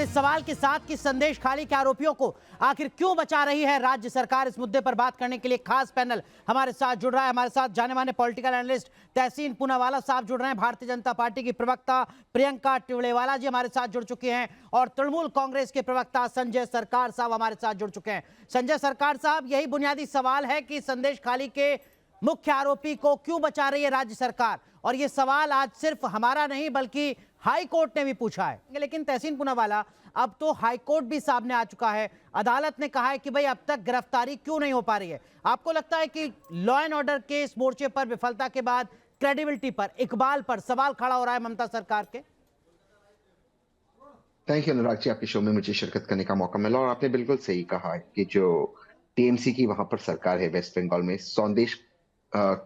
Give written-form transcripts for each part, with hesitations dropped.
इस सवाल के साथ कि संदेश खाली के आरोपियों को आखिर क्यों बचा रही है राज्य सरकार, इस मुद्दे पर बात करने के लिए खास पैनल हमारे साथ जुड़ रहा है। हमारे साथ जाने माने पॉलिटिकल एनालिस्ट तहसीन पूनावाला साहब जुड़ रहे हैं, भारतीय जनता पार्टी की प्रवक्ता प्रियंका टिवड़ेवाला जी हमारे साथ जुड़ चुके हैं और तृणमूल कांग्रेस के प्रवक्ता संजय सरकार साहब हमारे साथ जुड़ चुके हैं। संजय सरकार साहब, यही बुनियादी सवाल है कि संदेश खाली के मुख्य आरोपी को क्यों बचा रही है राज्य सरकार, और ये सवाल आज सिर्फ हमारा नहीं बल्कि हाई कोर्ट ने भी पूछा है। लेकिन तहसीन पूनावाला, अब तो हाई कोर्ट भी सामने आ चुका है, अदालत ने कहा है कि भाई अब तक गिरफ्तारी क्यों नहीं हो पा रही है। आपको लगता है कि लॉ एंड ऑर्डर के इस मोर्चे पर विफलता के बाद क्रेडिबिलिटी पर, इकबाल पर सवाल खड़ा हो रहा है ममता सरकार के? थैंक यू अनुराग जी, आपके शो में मुझे शिरकत करने का मौका मिला और आपने बिल्कुल सही कहा है कि जो टीएमसी की वहां पर सरकार है वेस्ट बंगाल में, संदेश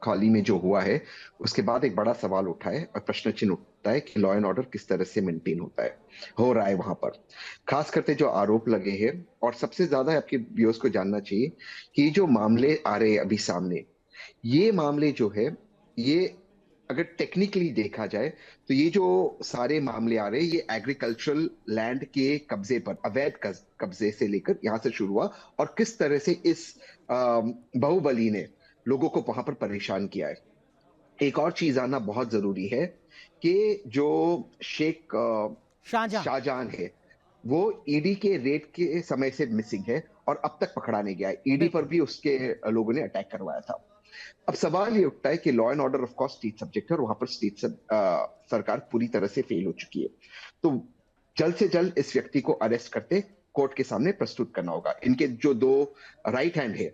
खाली में जो हुआ है उसके बाद एक बड़ा सवाल उठा है और प्रश्न चिन्ह उठता है कि लॉ एंड ऑर्डर किस तरह से मेंटेन होता है, हो रहा है वहां पर, खास करके जो आरोप लगे हैं। और सबसे ज्यादा आपके व्यूअर्स को जानना चाहिए कि जो मामले आ रहे हैं अभी सामने, ये मामले जो है, ये अगर टेक्निकली देखा जाए तो ये जो सारे मामले आ रहे हैं ये एग्रीकल्चरल लैंड के कब्जे पर, अवैध कब्जे से लेकर यहां से शुरू हुआ और किस तरह से इस बाहुबली ने लोगों को वहां पर परेशान किया है। एक और चीज आना बहुत जरूरी है कि जो शेख शाहजहां है वो ईडी के रेड के समय से मिसिंग है और अब तक पकड़ा नहीं गया है। ईडी पर भी उसके लोगों ने अटैक करवाया था। अब सवाल ये उठता है कि law and order of course state subject है और वहां पर स्टेट सरकार पूरी तरह से फेल हो चुकी है। तो जल्द से जल्द इस व्यक्ति को अरेस्ट करते कोर्ट के सामने प्रस्तुत करना होगा। इनके जो दो राइट हैंड है,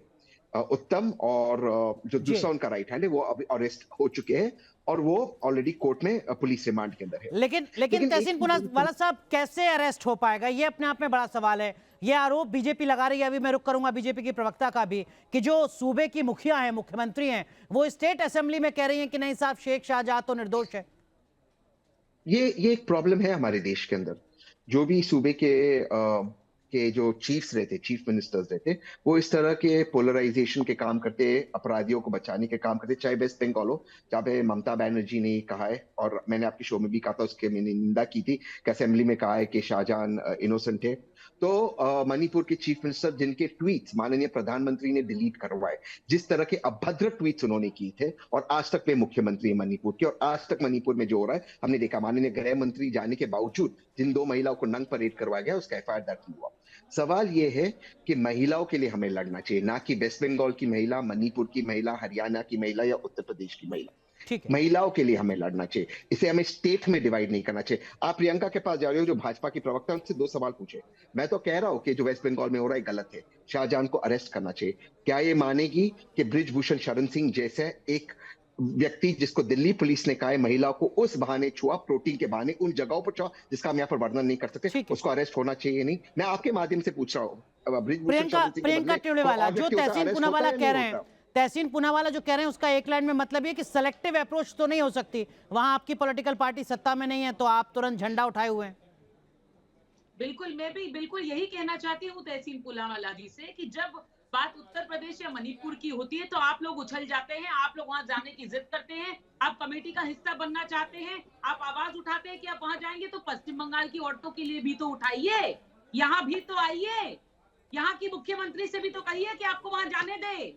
उत्तम और जो दूसरा उनका राइट हैंड है, वो अभी अरेस्ट हो चुके हैं और वो ऑलरेडी कोर्ट में पुलिस रिमांड के अंदर है। लेकिन तहसीन पूनावाला साहब, कैसे अरेस्ट हो पाएगा, ये अपने आप में बड़ा सवाल है। ये आरोप बीजेपी लगा रही है, अभी मैं रुक करूंगा बीजेपी की प्रवक्ता का भी, कि जो सूबे की मुखिया है, मुख्यमंत्री हैं, वो स्टेट असेंबली में कह रही हैं कि नहीं साहब, शेख शाहजहां तो निर्दोष है। ये एक प्रॉब्लम है हमारे देश के अंदर। जो भी सूबे के जो चीफ्स रहते, चीफ मिनिस्टर्स रहते, वो इस तरह के पोलराइजेशन के काम करते, अपराधियों को बचाने के काम करते, चाहे वेस्ट बंगाल हो जहाँ पे ममता बनर्जी ने कहा है और मैंने आपके शो में भी कहा था, उसके मैंने निंदा की थी कि असेंबली में कहा है कि शाहजहां इनोसेंट है। तो मणिपुर के चीफ मिनिस्टर जिनके ट्वीट्स माननीय प्रधानमंत्री ने डिलीट करवाए, जिस तरह के अभद्र ट्वीट्स उन्होंने किए थे, और आज तक वे मुख्यमंत्री है मणिपुर के, और आज तक मणिपुर में जो हो रहा है हमने देखा। माननीय गृह मंत्री जाने के बावजूद जिन दो महिलाओं को नंग परेड करवाया गया उसका एफआईआर दर्ज नहीं हुआ। सवाल यह है कि महिलाओं के लिए हमें लड़ना चाहिए, ना कि वेस्ट बंगाल की महिला, मणिपुर की महिला, हरियाणा की महिला या उत्तर प्रदेश की महिला। महिलाओं के लिए हमें लड़ना चाहिए, इसे हमें स्टेट में डिवाइड नहीं करना चाहिए। आप प्रियंका के पास जा रहे हो जो भाजपा की प्रवक्ता, उनसे दो सवाल पूछे। मैं तो कह रहा हूं कि जो वेस्ट बंगाल में हो रहा है गलत है, शाहजहां को अरेस्ट करना चाहिए। क्या ये मानेगी कि ब्रिजभूषण शरण सिंह जैसे एक व्यक्ति जिसको दिल्ली पुलिस ने कहा है महिलाओं को उस बहाने छुआ, प्रोटीन के बहाने उन जगहों पर छुआ जिसका हम यहाँ पर वर्णन नहीं कर सकते, उसको अरेस्ट होना चाहिए नहीं? मैं आपके माध्यम से पूछ रहा हूँ। प्रियंका टिवड़ेवाला, जो तहसीन पूनावाला कह रहे हैं, तहसीन पूनावाला जो कह रहे हैं उसका एक लाइन में मतलब ये कि सेलेक्टिव अप्रोच तो नहीं हो सकती, वहां आपकी पॉलिटिकल पार्टी सत्ता में नहीं है तो आप तुरंत झंडा उठाए हुए हैं। बिल्कुल, मैं भी बिल्कुल यही कहना चाहती हूँ तहसीन पूनावाला जी से कि जब बात उत्तर प्रदेश या मणिपुर की होती है तो आप लोग उछल जाते हैं, आप लोग वहां जाने की जिद करते हैं, आप कमेटी का हिस्सा बनना चाहते हैं, आप आवाज उठाते हैं कि आप वहां जाएंगे तो पश्चिम बंगाल की औरतों के लिए भी तो उठाइए, यहाँ भी तो आइए, यहाँ की मुख्यमंत्री से भी तो कहिए कि आपको वहां जाने दे।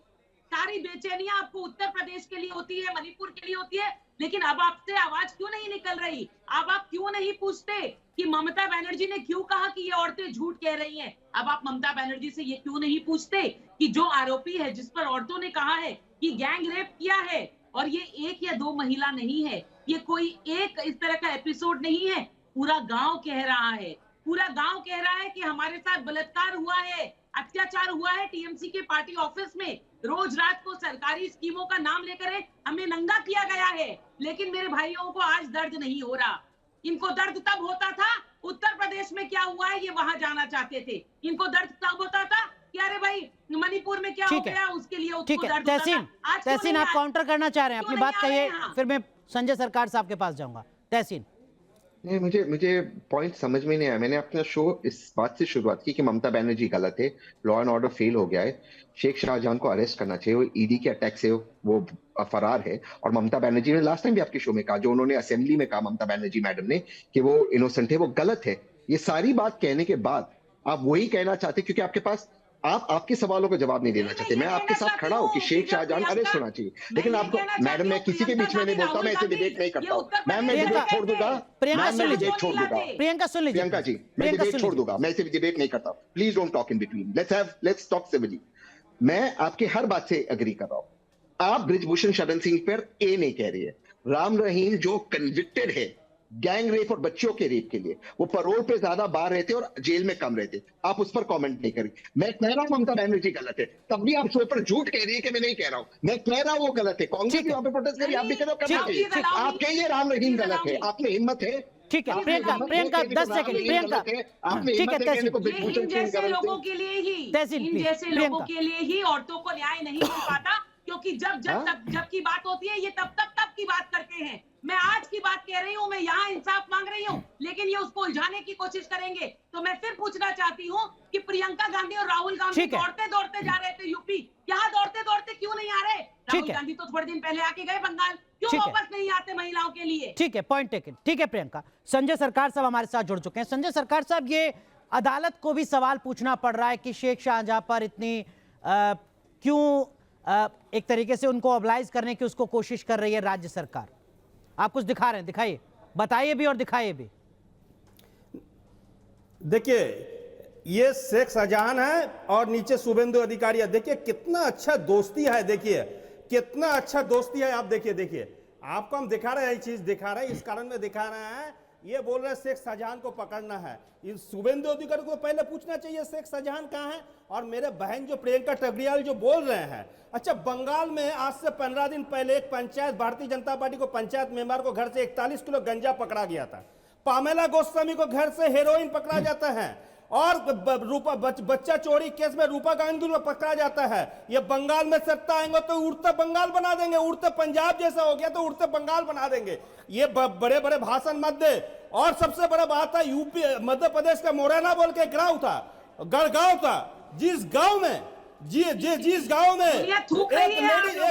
सारी बेचैनियां आपको उत्तर प्रदेश के लिए होती है, मणिपुर के लिए होती है, लेकिन अब आपसे आवाज क्यों नहीं निकल रही? अब आप क्यों नहीं पूछते कि ममता बनर्जी ने क्यों कहा कि ये औरतें झूठ कह रही हैं? अब आप ममता बनर्जी से ये क्यों नहीं पूछते कि जो आरोपी है, जिस पर औरतों ने कहा है कि गैंग रेप किया है, और ये एक या दो महिला नहीं है, ये कोई एक इस तरह का एपिसोड नहीं है, पूरा गांव कह रहा है, पूरा गांव कह रहा है कि हमारे साथ बलात्कार हुआ है, अत्याचार हुआ है टीएमसी के पार्टी ऑफिस में, रोज रात को सरकारी स्कीमों का नाम लेकर हमें नंगा किया गया है। लेकिन मेरे भाइयों को आज दर्द नहीं हो रहा। इनको दर्द तब होता था उत्तर प्रदेश में क्या हुआ है ये वहां जाना चाहते थे। इनको दर्द तब होता था कि अरे भाई मणिपुर में क्या हो गया, उसके लिए उसको दर्द होता था। तहसीन, आप काउंटर करना चाह रहे हैं, अपनी बात कहिए, फिर मैं संजय सरकार साहब के पास जाऊंगा। तहसीन। नहीं, मुझे पॉइंट समझ में नहीं आया। मैंने अपना शो इस बात से शुरुआत की कि ममता बनर्जी गलत है, लॉ एंड ऑर्डर फेल हो गया है, शेख शाहजहां को अरेस्ट करना चाहिए, वो ईडी के अटैक से वो फरार है। और ममता बनर्जी ने लास्ट टाइम भी आपके शो में कहा, जो उन्होंने असेंबली में कहा ममता बनर्जी मैडम ने, कि वो इनोसेंट है, वो गलत है। ये सारी बात कहने के बाद आप वही कहना चाहते, क्योंकि आपके पास आप आपके सवालों का जवाब नहीं देना चाहते। मैं आपके साथ खड़ा हूं कि शेख शाहजहां अरेस्ट होना चाहिए, लेकिन आपको मैडम, मैं किसी के बीच में नहीं बोलता, मैं ऐसे डिबेट नहीं करता हूं। मैम मैं डिबेट छोड़ दूंगा, मैम मैं डिबेट छोड़ दूंगा, प्रियंका सुन लीजिए, प्रियंका जी मैं डिबेट छोड़ दूंगा, मैं ऐसे डिबेट नहीं करता। Please don't talk in between, let's talk civilly. मैं आपकी हर बात से एग्री कर रहा हूं। आप ब्रिजभूषण शरण सिंह पर ए नहीं कह रही है। राम रहीम जो कन्विक्टेड है गैंग रेप और बच्चों के रेप के लिए, वो परोल पे ज्यादा बाहर रहते और जेल में कम रहते, आप उस पर कमेंट नहीं करें। मैं कह रहा हूं ममता बनर्जी गलत है, तब भी आप शो पर झूठ कह रही है कि मैं नहीं कह रहा हूं। मैं कह रहा हूं वो गलत है, कांग्रेस भी वहां पे प्रोटेस्ट करिए, आप भी कह रहे हो करना चाहिए। आप कहिए राम रहीम गलत है, आपने हिम्मत है। ठीक है प्रियंका 10 सेकंड, प्रियंका ठीक है, इन जैसे लोगों के लिए ही, इन जैसे लोगों के लिए ही औरतों को न्याय नहीं मिल पाता, क्योंकि जब की बात होती है ये तब की बात करते हैं। मैं आज की बात कह रही हूँ, मैं यहाँ इंसाफ मांग रही हूँ, लेकिन ये उसको उलझाने की कोशिश करेंगे। तो मैं फिर पूछना चाहती हूँ कि प्रियंका गांधी और राहुल गांधी दौड़ते जा रहे थे यूपी, यहाँ दौड़ते क्यों नहीं आ रहे? राहुल गांधी तो थोड़े दिन पहले आके गए बंगाल, क्यों वापस नहीं आते महिलाओं के लिए? ठीक है, पॉइंट टेकन। ठीक है प्रियंका। संजय सरकार साहब हमारे साथ जुड़ चुके हैं। संजय सरकार साहब, ये अदालत को भी सवाल पूछना पड़ रहा है कि शेख शाहजहां पर इतनी क्यों एक तरीके से उनको ऑब्लाइज करने की उसको कोशिश कर रही है राज्य सरकार। आप कुछ दिखा रहे हैं, दिखाइए, बताइए भी और दिखाइए भी। देखिए ये शेख शाहजहां है और नीचे शुभेंदु अधिकारी है। देखिए कितना अच्छा दोस्ती है, देखिए कितना अच्छा दोस्ती है। आप देखिए आपको हम दिखा रहे हैं, ये चीज दिखा रहे हैं, इस कारण में दिखा रहे हैं। ये बोल रहे हैं शेख शाहजहां को पकड़ना है। इन शुभेंदु अधिकारी को पहले पूछना चाहिए शेख शाहजहां कहाँ है। और मेरे बहन जो प्रियंका टकरियाल जो बोल रहे हैं, अच्छा बंगाल में आज से 15 दिन पहले एक पंचायत, भारतीय जनता पार्टी को पंचायत मेंबर को घर से 41 किलो गंजा पकड़ा गया था। पामेला गोस्वामी को घर से हेरोइन पकड़ा जाता है, और बच्चा चोरी केस में रूपा गांधी को पकड़ा जाता है। ये बंगाल में सत्ता आएंगे तो उड़ते बंगाल बना देंगे, उड़ते पंजाब जैसा हो गया तो उड़ते बंगाल बना देंगे। ये बड़े बड़े भाषण मत दे। और सबसे बड़ा बात है, यूपी मध्य प्रदेश का मोरैना बोल के गांव था, गढ़गांव था, जिस गांव में जिस गांव में एक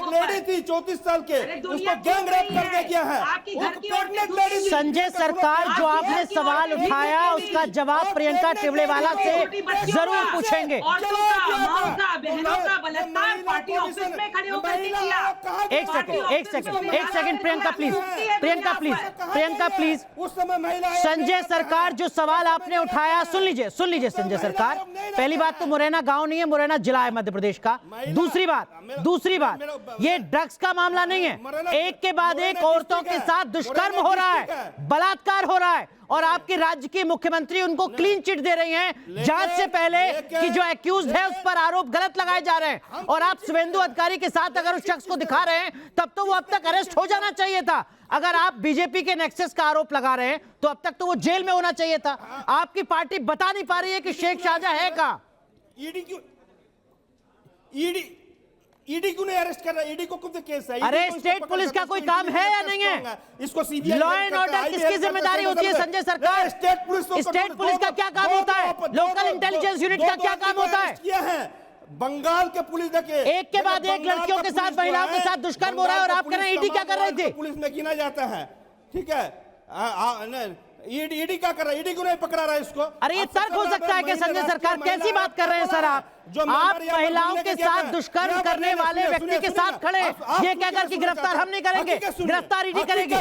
लेडी थी 34 साल के, उसको गैंग रेप करके किया है। संजय सरकार, जो आपने सवाल उठाया उसका जवाब प्रियंका टिवड़ेवाला से जरूर पूछेंगे। एक सेकंड प्रियंका प्लीज। उस समय महिला, संजय सरकार, जो सवाल आपने उठाया सुन लीजिए संजय सरकार। पहली बात तो मुरैना गांव नहीं है, मुरैना जिला है मध्य प्रदेश का। दूसरी बात, ये ड्रग्स का मामला नहीं है। एक के बाद एक औरतों के साथ दुष्कर्म हो रहा है, बलात्कार हो रहा है, और आपके राज्य के मुख्यमंत्री उनको क्लीन चिट दे रही हैं जांच से पहले कि जो एक्यूज है उस पर आरोप गलत लगाए जा रहे हैं। और आप शुभेंदु अधिकारी के साथ अगर उस शख्स को दिखा रहे हैं तब तो वो अब तक अरेस्ट हो जाना चाहिए था। अगर आप बीजेपी के नेक्सस का आरोप लगा रहे हैं तो अब तक तो वो जेल में होना चाहिए था। आपकी पार्टी बता नहीं पा रही है कि शेख शाहजहां है कहां। ईडी क्यों नहीं अरेस्ट कर रहा? ईडी को खुद केस है। अरे स्टेट पुलिस का कोई काम है या नहीं है? इसको सीबीआई, लॉ एंड ऑर्डर किसकी जिम्मेदारी होती है संजय सरकार? स्टेट पुलिस का क्या काम होता है? लोकल इंटेलिजेंस यूनिट का क्या काम होता है? बंगाल के पुलिस देखे एक के बाद एक लड़कियों के साथ, महिलाओं के साथ दुष्कर्म हो रहा है और आप कह रहे हैं ईडी क्या कर रही थी? पुलिस में गिना जाता है, ठीक है। ईडी क्या कर रहा है? ईडी क्यों नहीं पकड़ा रहा है इसको? अरे ये तर्क हो सकता है कि संजय सरकार, कैसी बात कर रहे हैं सर आप? आप महिलाओं के साथ दुष्कर्म करने वाले व्यक्ति के साथ खड़े ये कहकर कि गिरफ्तार हम नहीं करेंगे, गिरफ्तार ईडी करेगी।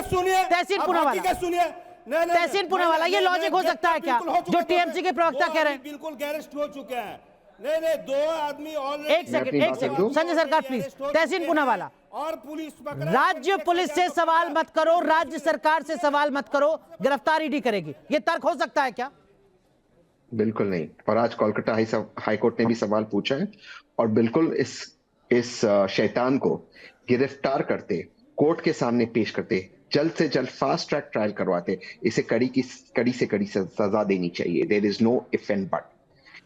तहसीन पूनावाला, ये लॉजिक हो सकता है क्या जो टीएमसी के प्रवक्ता कह रहे हैं? बिल्कुल गैरेस्ट हो चुके हैं। नहीं, 2 आदमी और एक सेकंड संजय सरकार प्लीज। तहसीन पूनावाला, और पुलिस राज्य पुलिस से सवाल मत करो, राज्य सरकार से सवाल मत करो, गिरफ्तार ईडी करेगी, ये तर्क हो सकता है क्या? बिल्कुल नहीं। और आज कोलकाता हाई कोर्ट ने भी सवाल पूछा है, और बिल्कुल इस शैतान को गिरफ्तार करते, कोर्ट के सामने पेश करते, जल्द से जल्द फास्ट ट्रैक ट्रायल करवाते, इसे कड़ी से कड़ी सजा देनी चाहिए। There is no if and but.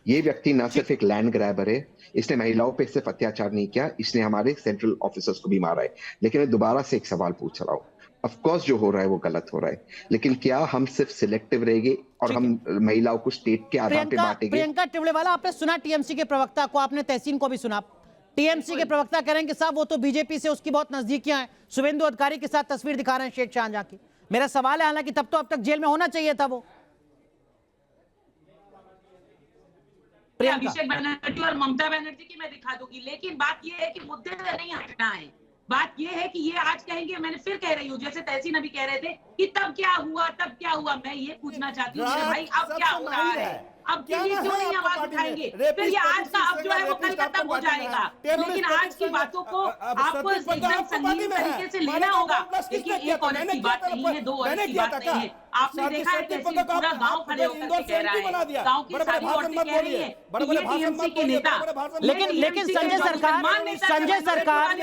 ये व्यक्ति ना सिर्फ एक लैंड ग्रैबर है, इसने महिलाओं पे सिर्फ अत्याचार नहीं किया, इसने हमारे सेंट्रल ऑफिसर्स को भी मारा है। लेकिन मैं दोबारा से एक सवाल पूछ रहा हूँ, ऑफ कोर्स जो हो रहा है वो गलत हो रहा है, लेकिन क्या हम सिर्फ सिलेक्टिव रहेंगे और हम महिलाओं को स्टेट के आधार पे बांटेंगे? प्रियंका टिवड़ेवाला, आपने सुना टीएमसी के प्रवक्ता को, आपने तहसीन को भी सुना। टीएमसी के प्रवक्ता कह रहे हैं कि साहब वो तो बीजेपी से उसकी बहुत नजदीकियां हैं, शुभेंदु अधिकारी के साथ तस्वीर दिखा रहे हैं शेख शाहजहां की। मेरा सवाल है, हालांकि तब तो अब तक जेल में होना चाहिए था वो। प्रियंका। अभिषेक बनर्जी और ममता बनर्जी की मैं दिखा दूंगी, लेकिन बात ये है कि मुद्दे से नहीं हटना है। बात ये है कि ये आज कहेंगे, मैंने फिर कह रही हूँ, जैसे तहसीन अभी कह रहे थे कि तब क्या हुआ, मैं ये पूछना चाहती हूँ मेरे भाई, अब क्या हो रहा है, अब के लिए क्यों नहीं आवाज उठाएंगे? फिर ये आज का अब जो है वो कल खत्म हो जाएगा, लेकिन आज की बातों को आपको एकदम संगीन तरीके से लेना होगा। लेकिन एक औरत की बात नहीं है, 2 औरत की बात नहीं है। आपने देखा है कैसे पूरा गांव खड़े होकर के कह रहा है, गांव की सारी औरतें कह रही है कि ये टीएमसी के नेता। लेकिन संजय सरकार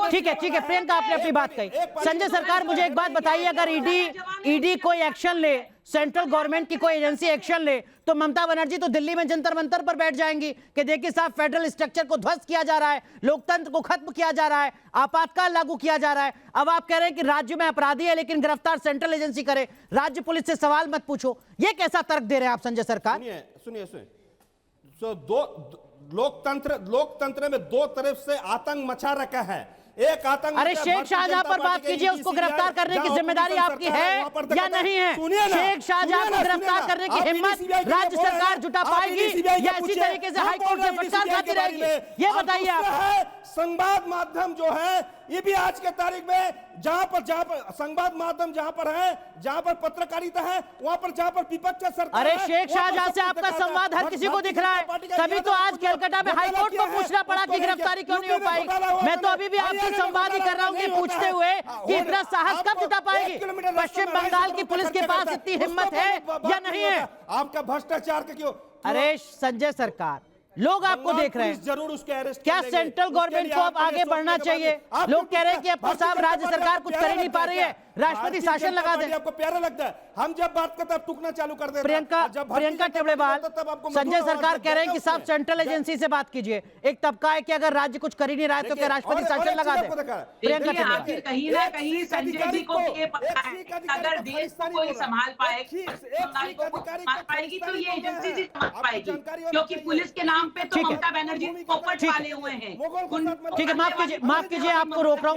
ठीक है प्रियंका, आपने अपनी बात कही। संजय सरकार, मुझे एक बात बताइए, अगर ईडी कोई एक्शन ले, सेंट्रल गवर्नमेंट की कोई एजेंसी एक्शन ले, तो ममता बनर्जी तो दिल्ली में जंतर मंतर पर बैठ जाएंगी कि देखिए साहब, फेडरल स्ट्रक्चर को ध्वस्त किया जा रहा है, लोकतंत्र को खत्म किया जा रहा है, आपातकाल लागू किया जा रहा है। अब आप कह रहे हैं कि राज्य में अपराधी है लेकिन गिरफ्तार सेंट्रल एजेंसी करे, राज्य पुलिस से सवाल मत पूछो। ये कैसा तर्क दे रहे हैं आप संजय सरकार? सुनिए लोकतंत्र में 2 तरफ से आतंक मचा रखा है। एक आतंक, अरे शेख शाहजहां पर बात कीजिए, उसको गिरफ्तार करने की जिम्मेदारी आपकी है या नहीं है? शेख शाहजहां को गिरफ्तार करने की हिम्मत राज्य सरकार जुटा पाएगी या इसी तरीके से हाईकोर्ट से फटकार खाती रहेगी? ये बताइए आप। संवाद माध्यम जो है, ये भी आज के तारीख में जहां पर संवाद माध्यम जहां पर है, जहां पर पत्रकारिता है, वहां पर जहां पर विपक्ष सरकार। अरे शेख शाहजहां से आपका संवाद हर किसी को दिख रहा है, तभी तो आज कलकत्ता में हाईकोर्ट को पूछना पड़ा कि गिरफ्तारी क्यों नहीं हो पाई। मैं तो अभी भी आपसे संवाद ही कर रहा हूं कि पूछते हुए कि इतना साहस कब जुटा पाएगी? पश्चिम बंगाल की पुलिस के पास इतनी हिम्मत है या नहीं है? आपका भ्रष्टाचार का क्यों? अरे संजय सरकार, लोग आपको देख रहे हैं, जरूर उसके अरेस्ट। क्या सेंट्रल गवर्नमेंट को अब आगे बढ़ना चाहिए? लोग कह रहे हैं कि अब तो साहब राज्य सरकार कुछ कर ही नहीं पा रही है, राष्ट्रपति शासन लगा दे। आपको प्यारा लगता है, हम जब बात करते हैं टूकना चालू कर देते हैं। प्रियंका टेबलेवाल, संजय सरकार कह रहे हैं कि साहब सेंट्रल एजेंसी से बात कीजिए। एक तबका है कि अगर राज्य कुछ कर ही नहीं रहा है तो क्या राष्ट्रपति शासन लगा दे? प्रियंका टेबलेवाल, कहीं ना कहीं संजय जी को ये पता है अगर देश को कोई संभाल पाएगी तो ये एजेंसी जी संभाल पाएगी, क्योंकि पुलिस के नाम पे तो ममता बनर्जी पोपट वाले हुए हैं। ठीक है, माफ कीजिए आपको रोक रहा हूं।